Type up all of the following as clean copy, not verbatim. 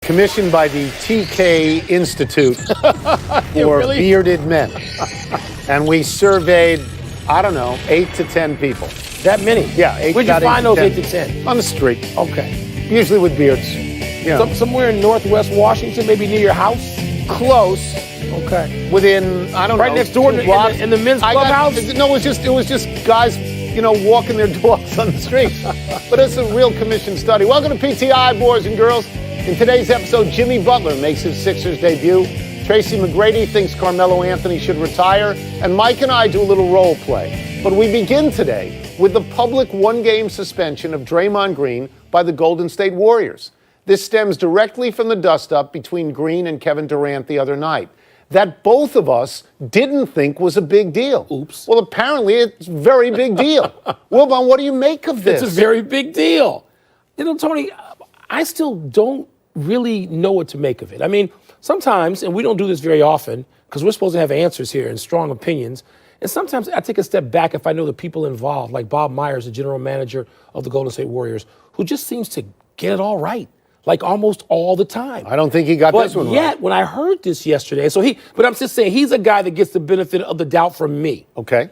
commissioned by the TK Institute for Bearded Men. And we surveyed, I don't know, 8 to 10 people. That many? Yeah, 8 Where'd you find those 8 to 10? On the street. Okay. Usually with beards. Yeah. Somewhere in Northwest Washington, maybe near your house? Close. Okay. Within, I don't know. Right next door in the men's clubhouse? No, it was just guys, walking their dogs on the street. But it's a real commission study. Welcome to PTI, boys and girls. In today's episode, Jimmy Butler makes his Sixers debut. Tracy McGrady thinks Carmelo Anthony should retire. And Mike and I do a little role play. But we begin today with the public one-game suspension of Draymond Green by the Golden State Warriors. This stems directly from the dust-up between Green and Kevin Durant the other night that both of us didn't think was a big deal. Oops. Well, apparently it's a very big deal. Wilbon, what do you make of this? It's a very big deal. Tony, I still don't really know what to make of it. I mean, sometimes, and we don't do this very often, because we're supposed to have answers here and strong opinions, and sometimes I take a step back if I know the people involved, like Bob Myers, the general manager of the Golden State Warriors, who just seems to get it all right. Like almost all the time. I don't think he got this one right. But yet, when I heard this yesterday, but I'm just saying, he's a guy that gets the benefit of the doubt from me. Okay.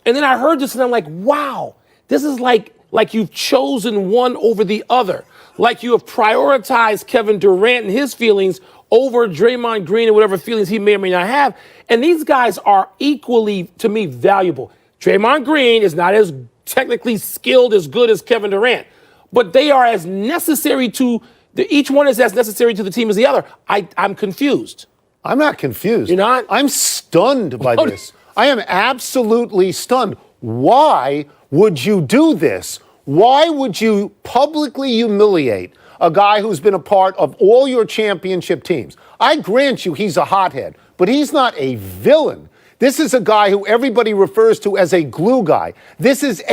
And then I heard this and I'm like, wow, this is like you've chosen one over the other. Like you have prioritized Kevin Durant and his feelings over Draymond Green and whatever feelings he may or may not have. And these guys are equally, to me, valuable. Draymond Green is not as technically skilled, as good as Kevin Durant. But they are as necessary each one is as necessary to the team as the other. I'm confused. I'm not confused. You're not? I'm stunned by this. I am absolutely stunned. Why would you do this? Why would you publicly humiliate a guy who's been a part of all your championship teams? I grant you he's a hothead, but he's not a villain. This is a guy who everybody refers to as a glue guy. This is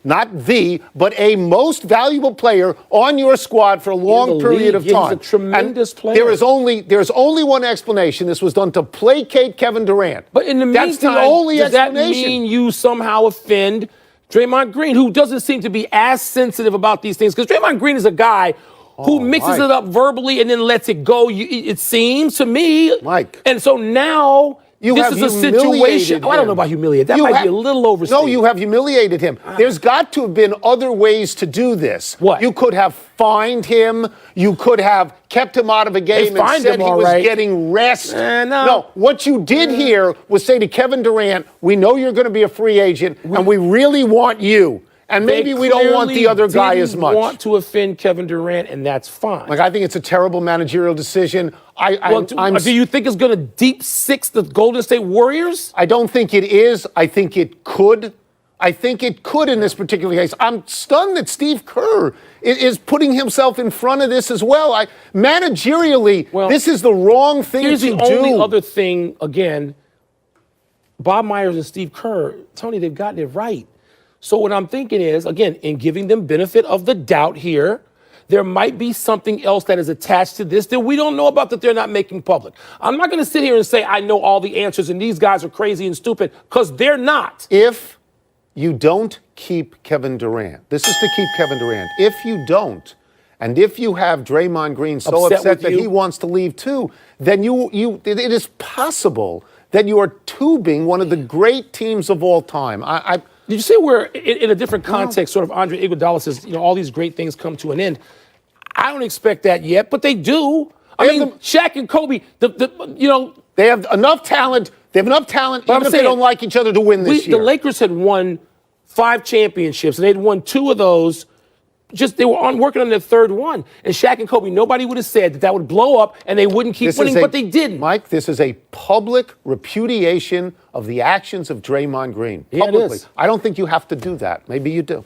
not the, but a most valuable player on your squad for a long period of time. He's a tremendous player. There's only one explanation. This was done to placate Kevin Durant. But in the meantime, that's the only explanation. Does that mean you somehow offend Draymond Green, who doesn't seem to be as sensitive about these things? Because Draymond Green is a guy who mixes it up verbally and then lets it go, it seems to me. Mike. And so now this is a situation. I don't know about humiliate. That might be a little overstated. No, you have humiliated him. There's got to have been other ways to do this. What? You could have fined him. You could have kept him out of a game and said he was getting rest. No, what you did here was say to Kevin Durant, we know you're going to be a free agent, and we really want you. And maybe we don't want the other guy as much. They want to offend Kevin Durant, and that's fine. I think it's a terrible managerial decision. Do you think it's going to deep six the Golden State Warriors? I don't think it is. I think it could. I think it could in this particular case. I'm stunned that Steve Kerr is putting himself in front of this as well. Managerially, this is the wrong thing to do. Here's the only other thing, again, Bob Myers and Steve Kerr, Tony, they've gotten it right. So what I'm thinking is, again, in giving them benefit of the doubt here, there might be something else that is attached to this that we don't know about that they're not making public. I'm not going to sit here and say I know all the answers and these guys are crazy and stupid, because they're not. If you don't keep Kevin Durant, this is to keep Kevin Durant. If you don't, and if you have Draymond Green so upset that he wants to leave too, then it is possible that you are tubing one of the great teams of all time. Did you say we're in a different context, sort of Andre Iguodala says, all these great things come to an end? I don't expect that yet, but they do. I mean, Shaq and Kobe, they have enough talent. They have enough talent, even if they don't like each other, to win this year. The Lakers had won 5 championships, and they'd won 2 of those. They were working on their third one. And Shaq and Kobe, nobody would have said that would blow up and they wouldn't keep winning, but they didn't. Mike, this is a public repudiation of the actions of Draymond Green. Publicly. It is. I don't think you have to do that. Maybe you do.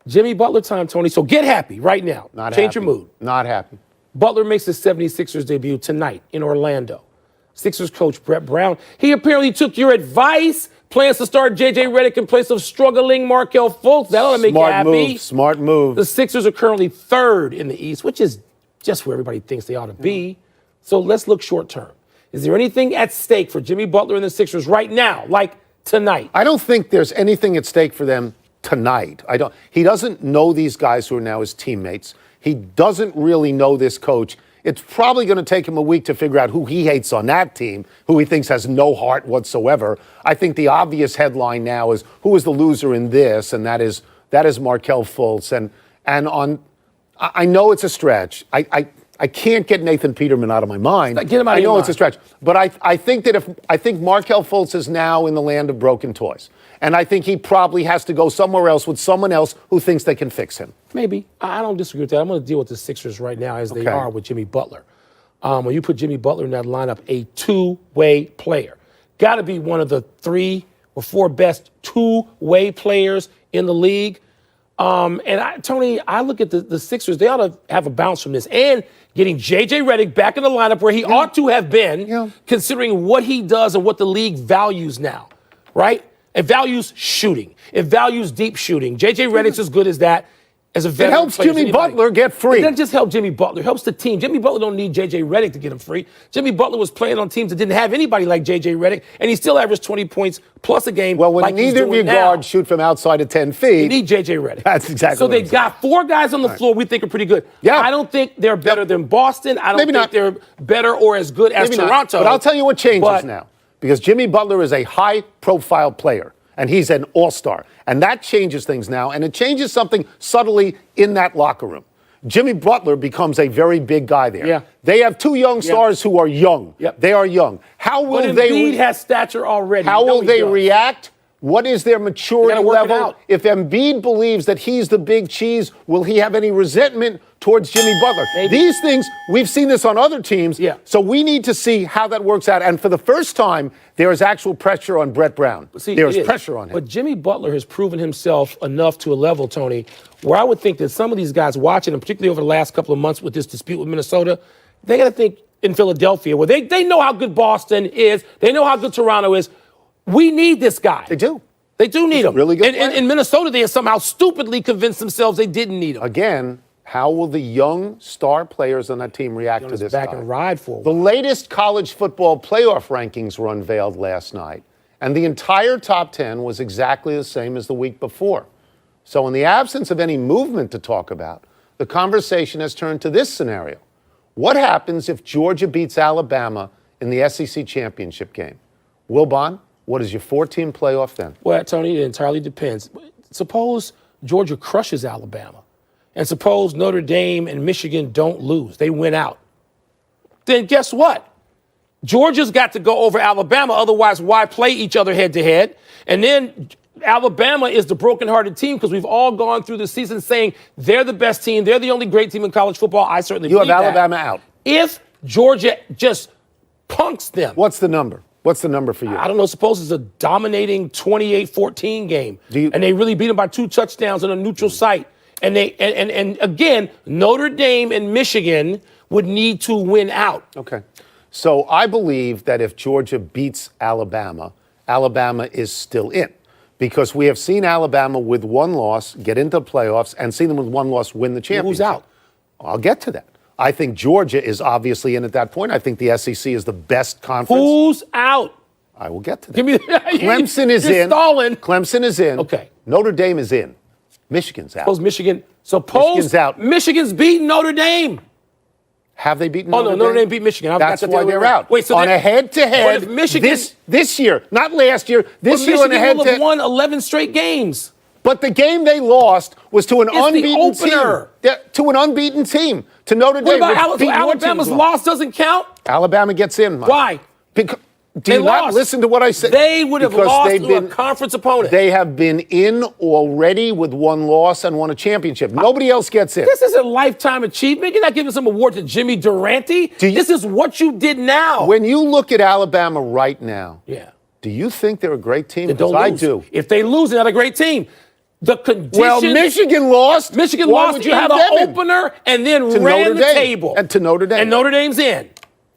Jimmy Butler time, Tony. So get happy right now. Change your mood. Not happy. Butler makes his 76ers debut tonight in Orlando. Sixers coach Brett Brown, he apparently took your advice. Plans to start J.J. Redick in place of struggling Markelle Fultz. That ought to make you happy. Smart move. The Sixers are currently 3rd in the East, which is just where everybody thinks they ought to be. So let's look short term. Is there anything at stake for Jimmy Butler and the Sixers right now, like tonight? I don't think there's anything at stake for them tonight. He doesn't know these guys who are now his teammates. He doesn't really know this coach. It's probably going to take him a week to figure out who he hates on that team, who he thinks has no heart whatsoever. I think the obvious headline now is who is the loser in this, and that is Markelle Fultz. I know it's a stretch. I can't get Nathan Peterman out of my mind. Get him out of I know your it's a mind. stretch, but I think Markelle Fultz is now in the land of broken toys, and I think he probably has to go somewhere else with someone else who thinks they can fix him. Maybe. I don't disagree with that. I'm going to deal with the Sixers right now as they Okay. are with Jimmy Butler. When you put Jimmy Butler in that lineup, a two-way player. Got to be one of the 3 or 4 best two-way players in the league. Tony, I look at the Sixers. They ought to have a bounce from this. And getting J.J. Redick back in the lineup where he ought to have been, considering what he does and what the league values now, right? It values shooting. It values deep shooting. J.J. Redick's as good as that. As a veteran, it helps Jimmy Butler get free. It doesn't just help Jimmy Butler. It helps the team. Jimmy Butler don't need J.J. Redick to get him free. Jimmy Butler was playing on teams that didn't have anybody like J.J. Redick, and he still averaged 20 points plus a game. Well, when like neither of your guards shoot from outside of 10 feet. You need J.J. Redick. That's exactly so what they I'm saying. got 4 guys on the floor we think are pretty good. Yeah. I don't think they're better than Boston. I don't Maybe think not. they're better or as good as Maybe not. Toronto. But I'll tell you what changes But- now. Because Jimmy Butler is a high-profile player, and he's an all-star. And that changes things now, and it changes something subtly in that locker room. Jimmy Butler becomes a very big guy there. Yeah. They have 2 young stars who are young. Yep. They are young. How will But they Embiid has stature already. How You know will he they does. react? What is their maturity gotta work it level? out. If Embiid believes that he's the big cheese, will he have any resentment towards Jimmy Butler? Maybe. These things, we've seen this on other teams. Yeah. So we need to see how that works out. And for the first time, there is actual pressure on Brett Brown. See, there is it pressure on him. But Jimmy Butler has proven himself enough to a level, Tony, where I would think that some of these guys watching, and particularly over the last couple of months with this dispute with Minnesota, they got to think in Philadelphia, where they know how good Boston is. They know how good Toronto is. We need this guy. They do. They do need him. really good player. In Minnesota, they have somehow stupidly convinced themselves they didn't need him. Again, how will the young star players on that team react to this Back guy? and ride for The him. latest college football playoff rankings were unveiled last night, and the entire top 10 was exactly the same as the week before. So in the absence of any movement to talk about, the conversation has turned to this scenario. What happens if Georgia beats Alabama in the SEC championship game? Wilbon, what is your 4-team playoff then? Well, Tony, it entirely depends. Suppose Georgia crushes Alabama, and suppose Notre Dame and Michigan don't lose. They win out. Then guess what? Georgia's got to go over Alabama. Otherwise, why play each other head to head? And then Alabama is the brokenhearted team because we've all gone through the season saying they're the best team. They're the only great team in college football. I certainly You have believe that. Alabama out. If Georgia just punks them. What's the number? What's the number for you? I don't know. Suppose it's a dominating 28-14 game, and they really beat them by 2 touchdowns on a neutral site. And again, Notre Dame and Michigan would need to win out. Okay. So I believe that if Georgia beats Alabama, Alabama is still in. Because we have seen Alabama with 1 loss get into playoffs and seen them with 1 loss win the championship. Who's out? I'll get to that. I think Georgia is obviously in at that point. I think the SEC is the best conference. Who's out? I will get to that. Give me. Clemson is You're in. stalling. Clemson is in. Okay. Notre Dame is in. Michigan's out. Michigan's out. Michigan's beating Notre Dame. Have they beaten Oh, Notre no, Dame? Notre Dame beat Michigan. That's why they're out. Wait, so on a head-to-head But if Michigan, this year, not last year, this year on a Michigan will have head-to-head. won 11 straight games. But the game they lost was to an It's the unbeaten opener. team. Yeah, to an unbeaten team. To Notre What Dame. about which beat your Alabama's teams. loss doesn't count? Alabama gets in, Mike. Why? Because, do They you not lost. listen to what I said? They would have Because lost they've to been- a conference opponent. They have been in already with 1 loss and won a championship. Nobody else gets in. This is a lifetime achievement. You're not giving some award to Jimmy Durante. This is what you did now. When you look at Alabama right now, Yeah. do you think they're a great team? They don't Because I lose. do. If they lose, they're not a great team. The conditions. Well, Michigan lost. Michigan Why lost. would You you had have an them in? opener and then To ran Notre the Dame. table. And to Notre Dame. And Notre Dame's in.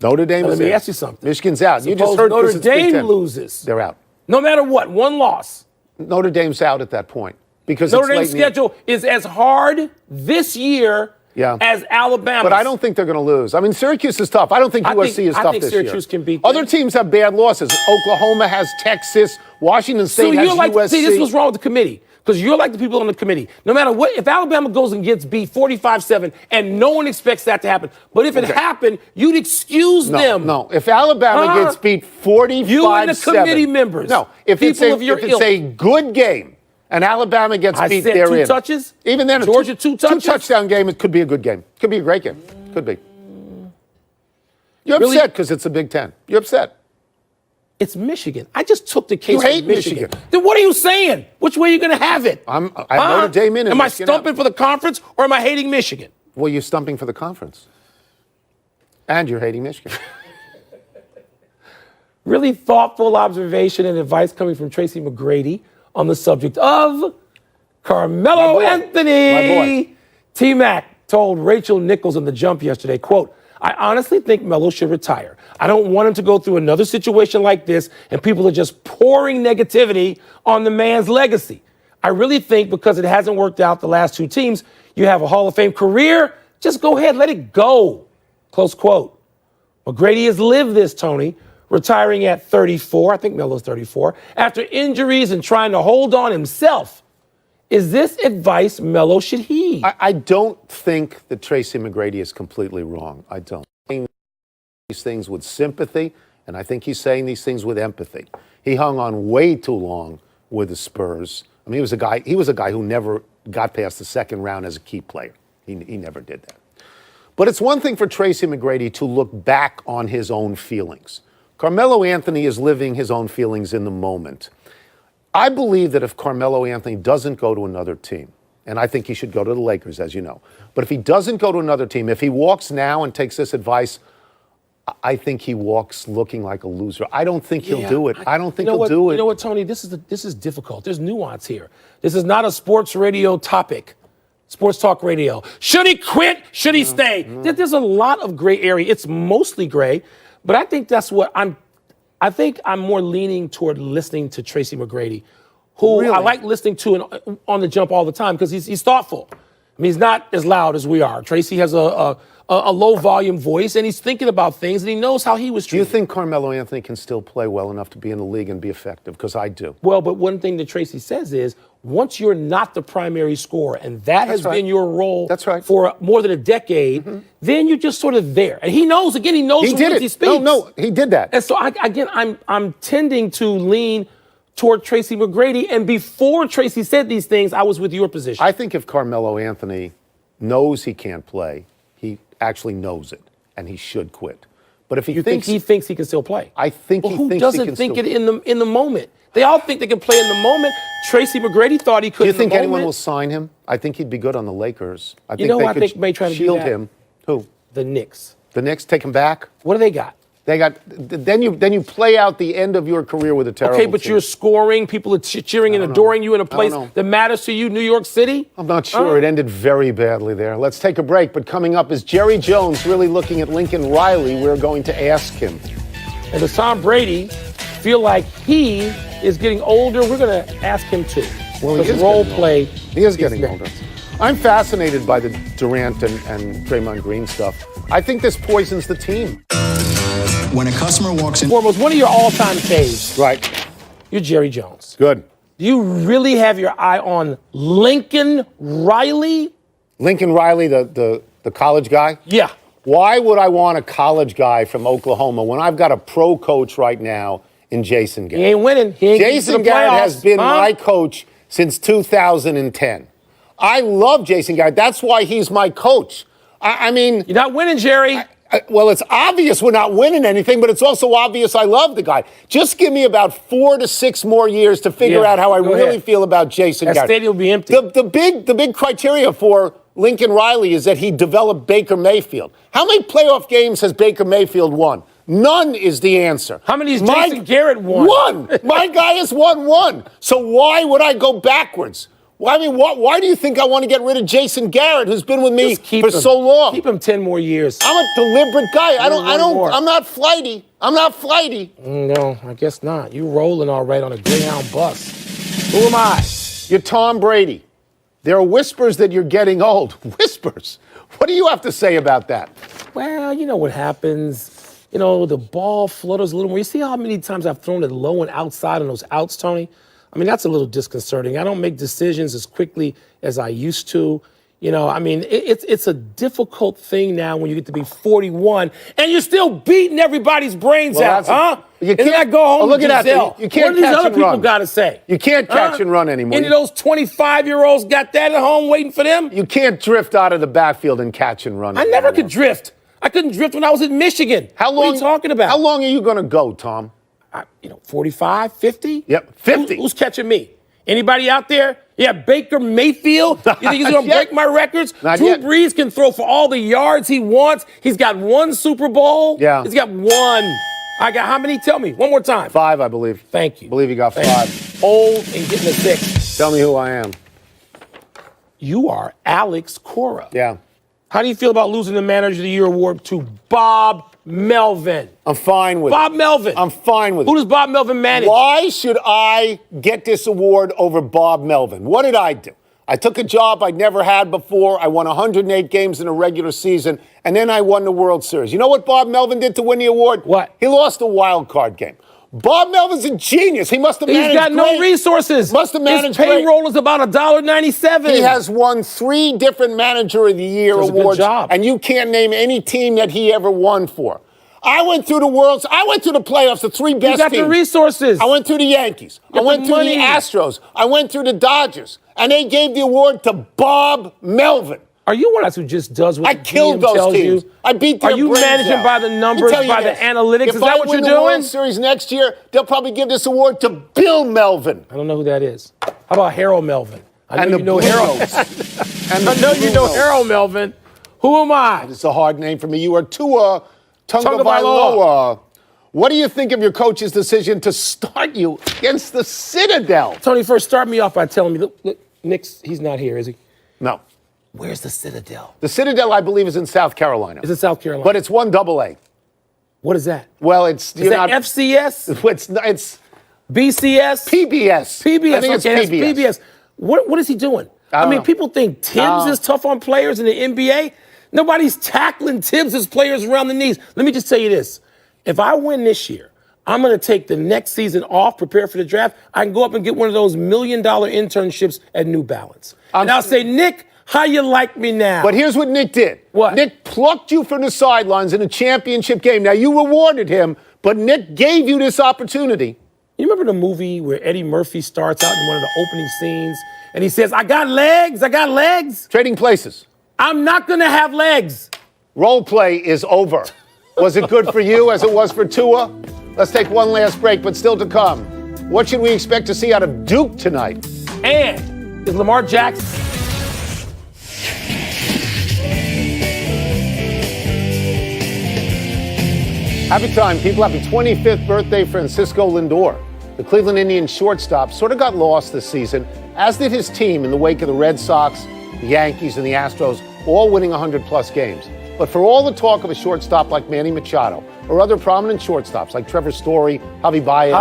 Notre Dame is Let me in. ask you something. Michigan's out. You just Suppose heard Notre 'cause it's Big Dame Ten. loses. They're out. No matter what, 1 loss. Notre Dame's out at that point because Notre it's late Dame's in the year. schedule is as hard this year as Alabama. But I don't think they're going to lose. I mean, Syracuse is tough. I don't think USC is I tough think this Syracuse year. can beat them. Other teams have bad losses. Oklahoma has Texas. Washington So State has you're like, USC. see, this was wrong with the committee. Because you're like the people on the committee. No matter what, if Alabama goes and gets beat 45-7, and no one expects that to happen, but if it happened, you'd excuse them. No, if Alabama gets beat 45-7. You and the committee members. No, if it's a good game and Alabama gets beat, they're in. 2 touches? Even then, Georgia, 2 touches? 2-touchdown game, it could be a good game. Could be a great game. Could be. You're upset because it's a Big Ten. You're upset. It's Michigan. I just took the case. You hate of Michigan. Michigan. Then what are you saying? Which way are you going to have it? I Notre Dame in. Am I stumping for the conference or am I hating Michigan? Well, you're stumping for the conference. And you're hating Michigan. Really thoughtful observation and advice coming from Tracy McGrady on the subject of Carmelo Anthony. My boy. T-Mac told Rachel Nichols in The Jump yesterday, quote, I honestly think Melo should retire. I don't want him to go through another situation like this and people are just pouring negativity on the man's legacy. I really think because it hasn't worked out the last 2 teams, you have a Hall of Fame career, just go ahead, let it go. Close quote. McGrady has lived this, Tony, retiring at 34, I think Melo's 34, after injuries and trying to hold on himself. Is this advice Melo should heed? I don't think that Tracy McGrady is completely wrong. I don't. He's saying these things with sympathy, and I think he's saying these things with empathy. He hung on way too long with the Spurs. I mean, he was a guy who never got past the second round as a key player. He never did that. But it's one thing for Tracy McGrady to look back on his own feelings. Carmelo Anthony is living his own feelings in the moment. I believe that if Carmelo Anthony doesn't go to another team, and I think he should go to the Lakers, as you know, but if he doesn't go to another team, if he walks now and takes this advice, I think he walks looking like a loser. I don't think he'll do it. I don't think he'll do it. You know what, Tony? This is difficult. There's nuance here. This is not a sports radio topic. Sports talk radio. Should he quit? Should he stay? There's a lot of gray area. It's mostly gray, but I think that's what I think I'm more leaning toward listening to Tracy McGrady, who I like listening to on The Jump all the time because he's thoughtful. I mean, he's not as loud as we are. Tracy has a low volume voice, and he's thinking about things, and he knows how he was treated. Do you think Carmelo Anthony can still play well enough to be in the league and be effective? Because I do. Well, but one thing that Tracy says is, once you're not the primary scorer, and that has been your role for more than a decade, then you're just sort of there. And he knows, again, he knows from whence he speaks. No, he did that. And so, I'm tending to lean toward Tracy McGrady, and before Tracy said these things, I was with your position. I think if Carmelo Anthony knows he can't play, he actually knows it, and he should quit. But if he thinks he thinks he can still play, I think he thinks he can. Who doesn't think it in the moment? They all think they can play in the moment. Tracy McGrady thought he could. Do you think anyone will sign him? I think he'd be good on the Lakers. I think I think may try to shield him. Who? The Knicks. The Knicks take him back. What do they got? They got. Then you play out the end of your career with a terrible. Okay, but you're scoring. People are cheering and adoring you in a place that matters to you, New York City. I'm not sure. It ended very badly there. Let's take a break. But coming up is Jerry Jones really looking at Lincoln Riley. We're going to ask him. And does Tom Brady feel like he is getting older? We're going to ask him too. Well, because role play. He is getting older. I'm fascinated by the Durant and Draymond Green stuff. I think this poisons the team. When a customer walks in... Foremost, one of your all-time faves. Right. You're Jerry Jones. Good. Do you really have your eye on Lincoln Riley? Lincoln Riley, the college guy? Yeah. Why would I want a college guy from Oklahoma when I've got a pro coach right now in Jason Garrett? He ain't winning. Jason Garrett has been my coach since 2010. I love Jason Garrett. That's why he's my coach. I mean... You're not winning, Jerry. Well, it's obvious we're not winning anything, but it's also obvious I love the guy. Just give me about 4 to 6 more years to figure out how I really feel about Jason Garrett. That stadium will be empty. The big criteria for Lincoln Riley is that he developed Baker Mayfield. How many playoff games has Baker Mayfield won? None is the answer. How many has Jason Garrett won? One. My guy has won one. So why would I go backwards? Well, I mean, why do you think I want to get rid of Jason Garrett, who's been with me for so long? Keep him 10 more years. I'm a deliberate guy. I'm not flighty. No, I guess not. You rolling all right on a Greyhound bus. Who am I? You're Tom Brady. There are whispers that you're getting old. Whispers? What do you have to say about that? Well, you know what happens. You know, the ball flutters a little more. You see how many times I've thrown it low and outside on those outs, Tony? I mean, that's a little disconcerting. I don't make decisions as quickly as I used to. You know, I mean, it's a difficult thing now when you get to be 41 and you're still beating everybody's brains out, huh? You and can't go home look to at Giselle. that. You can't What do these catch other and people run. got to say? You can't catch and run anymore. Any of those 25-year-olds got that at home waiting for them? You can't drift out of the backfield and catch and run. I never could drift. I couldn't drift when I was in Michigan. How long? What are you talking about? How long are you going to go, Tom? 45, 50? Yep, 50. Who's catching me? Anybody out there? Yeah, Baker Mayfield. You think he's going to break my records? Not Drew yet. Brees can throw for all the yards he wants. He's got one Super Bowl. Yeah. He's got one. I got how many? Tell me. One more time. 5, I believe. Thank you. I believe you got 5. Old and getting a 6. Tell me who I am. You are Alex Cora. Yeah. How do you feel about losing the Manager of the Year award to Bob Melvin? I'm fine with Bob it. Melvin. I'm fine with Who it. does Bob Melvin manage? Why should I get this award over Bob Melvin? What did I do? I took a job I'd never had before. I won 108 games in a regular season, and then I won the World Series. You know what Bob Melvin did to win the award? What? He lost a wild card game. Bob Melvin's a genius. He must have managed He's got no great. resources. Must have managed His payroll is about $1.97. He has won 3 different Manager of the Year Does a good awards, job. and you can't name any team that he ever won for. I went through the playoffs, the 3 best You got teams. the resources. I went through the Yankees. I got went the through money. the Astros. I went through the Dodgers. And they gave the award to Bob Melvin. Are you one of us who just does what I the killed GM those tells teams. you? I beat their Are you brains managing out. by the numbers, Let me tell by you the this. analytics? If Is that I what win you're the World doing? Series next year, they'll probably give this award to Bill Melvin. I don't know who that is. How about Harold Melvin? I And know the you know Blue Harold. Notes. I know you know Harold Melvin. Who am I? It's a hard name for me. You are Tua Tagovailoa. Tagovailoa. What do you think of your coach's decision to start you against the Citadel? Tony, first start me off by telling me, look, Nick's, he's not here, is he? No. Where's the Citadel? The Citadel, I believe, is in South Carolina. Is it South Carolina? But it's 1 AA. What is that? Well, it's Is that FCS? It's BCS? PBS. PBS. I think Okay, it's that's PBS. PBS. What is he doing? I I don't mean, know. people think Tibbs is tough on players in the NBA. Nobody's tackling Tibbs' players around the knees. Let me just tell you this. If I win this year, I'm going to take the next season off, prepare for the draft. I can go up and get one of those $1 million internships at New Balance. And I'll say, Nick, how you like me now? But here's what Nick did. What? Nick plucked you from the sidelines in a championship game. Now, you rewarded him, but Nick gave you this opportunity. You remember the movie where Eddie Murphy starts out in one of the opening scenes and he says, I got legs, I got legs. Trading places. I'm not going to have legs. Role play is over. Was it good for you as it was for Tua? Let's take one last break, but still to come. What should we expect to see out of Duke tonight? And is Lamar Jackson... Happy time, people. Happy 25th birthday, Francisco Lindor. The Cleveland Indians shortstop sort of got lost this season, as did his team in the wake of the Red Sox, the Yankees, and the Astros, all winning 100-plus games. But for all the talk of a shortstop like Manny Machado, or other prominent shortstops like Trevor Story, Javi Baez,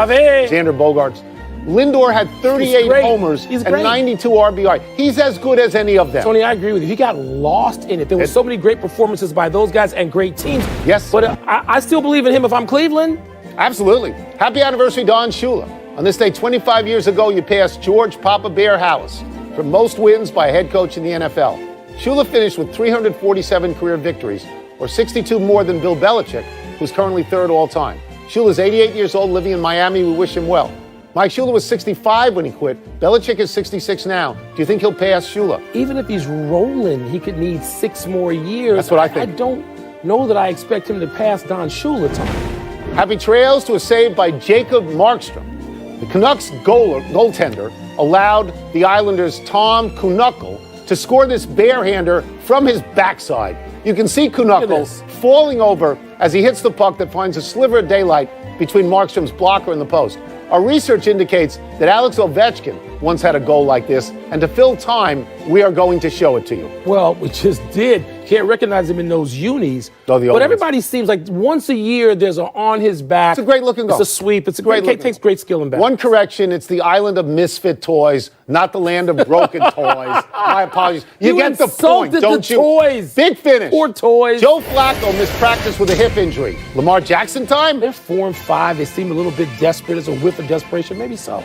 Xander Bogaerts, Lindor had 38 homers and 92 RBI. He's as good as any of them. Tony, I agree with you. He got lost in it. There were so many great performances by those guys and great teams. Yes. But I still believe in him if I'm Cleveland. Absolutely. Happy anniversary, Don Shula. On this day 25 years ago, you passed George Papa Bear Hallis for most wins by a head coach in the NFL. Shula finished with 347 career victories, or 62 more than Bill Belichick, who's currently 3rd all time. Shula's 88 years old, living in Miami. We wish him well. Mike Shula was 65 when he quit. Belichick is 66 now. Do you think he'll pass Shula? Even if he's rolling, he could need 6 more years. That's what I think. I don't know that I expect him to pass Don Shula, Tony. Happy trails to a save by Jacob Markstrom. The Canucks goaltender allowed the Islanders' Tom Kuhnhackl to score this barehander from his backside. You can see Kuhnhackl falling over as he hits the puck that finds a sliver of daylight between Markstrom's blocker and the post. Our research indicates that Alex Ovechkin once had a goal like this, and to fill time, we are going to show it to you. Well, we just did. Can't recognize him in those unis. Oh, the old but everybody seems like once a year there's an on his back. It's a great looking goal. It's a sweep. It's a great. It takes great skill and balance. One correction: it's the island of misfit toys, not the land of broken toys. My apologies. You get the point, don't you? Toys. Big finish. Poor toys. Joe Flacco missed practice with a hip injury. Lamar Jackson time? They're 4-5. They seem a little bit desperate. It's a whiff of desperation. Maybe so.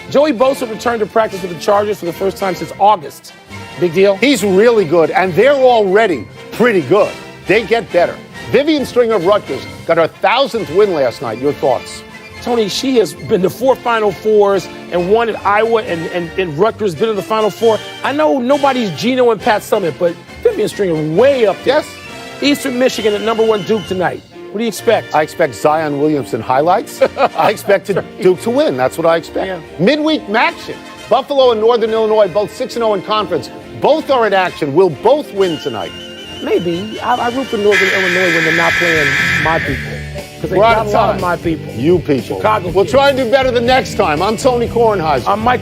Joey Bosa returned to practice with the Chargers for the first time since August. Big deal? He's really good, and they're already pretty good. They get better. Vivian Stringer of Rutgers got her 1,000th win last night. Your thoughts? Tony, she has been to 4 Final Fours and won at Iowa, and Rutgers been in the Final Four. I know nobody's Geno and Pat Summitt, but Vivian Stringer way up there. Yes. Eastern Michigan at #1 Duke tonight. What do you expect? I expect Zion Williamson highlights. I expect Duke to win. That's what I expect. Yeah. Midweek action. Buffalo and Northern Illinois, both 6-0 in conference. Both are in action. Will both win tonight? Maybe. I root for Northern Illinois when they're not playing my people. Because they We're out got of a lot time. of my people. You people. Chicago We'll kids. try and do better the next time. I'm Tony Kornheiser. I'm Mike.